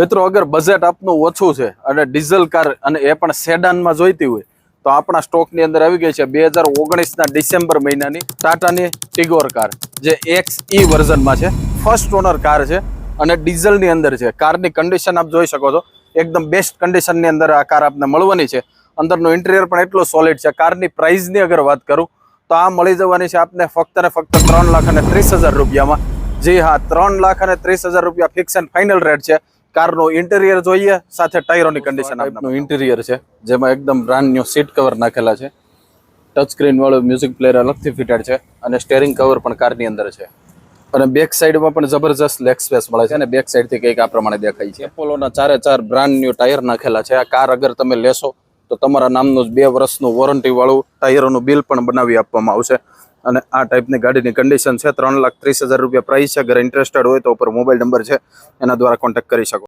મિત્રો અગર બજેટ આપનું ઓછું છે અને ડીઝલ કાર અને એ પણ સેડાનમાં જોઈતી હોય તો આપણા સ્ટોકની અંદર આવી ગઈ છે 2019ના ડિસેમ્બર મહિનાની ટાટાની ટિગોર કાર જે XE વર્ઝનમાં છે, ફર્સ્ટ ઓનર કાર છે અને ડીઝલની અંદર છે. કારની કન્ડિશન આપ જોઈ શકો છો, એકદમ બેસ્ટ કન્ડિશનની અંદર આ કાર આપને મળવાની છે. અંદરનું ઇન્ટિરિયર પણ એટલું સોલિડ છે. કારની પ્રાઇસની અગર વાત કરું તો આ મળી જવાની છે આપને ફક્ત ને ફક્ત 3,30,000 રૂપિયામાં. જી હા, 3,30,000 રૂપિયા ફિક્સ એન્ડ ફાઇનલ રેટ છે. કારનું ઇન્ટિરિયર જોઈએ, સાથે ટાયરોની કન્ડિશન આપનું ઇન્ટિરિયર છે, જેમાં એકદમ બ્રાન્ડ ન્યુ સીટ કવર નાખેલા છે. ટચ સ્ક્રીન વાળું મ્યુઝિક પ્લેયર અલગથી ફિટેડ છે અને સ્ટેરિંગ કવર પણ કારની અંદર છે. અને બેક સાઈડમાં પણ જબરજસ્ત લેગ સ્પેસ મળે છે અને બેક સાઈડથી કંઈક આ પ્રમાણે દેખાય છે. એપોલોના 4 બ્રાન્ડ ન્યુ ટાયર નાખેલા છે. આ કાર અગર તમે લેશો તો તમારા નામનું 2 વર્ષનું વોરંટી વાળું ટાયરોનું બિલ પણ બનાવી આપવામાં આવશે. અને આ ટાઈપની ગાડીની કન્ડિશન છે. 3,30,000 રૂપિયા પ્રાઇસ છે. અગર ઇન્ટરેસ્ટેડ હોય તો ઉપર મોબાઈલ નંબર છે, એના દ્વારા કોન્ટેક્ટ કરી શકો.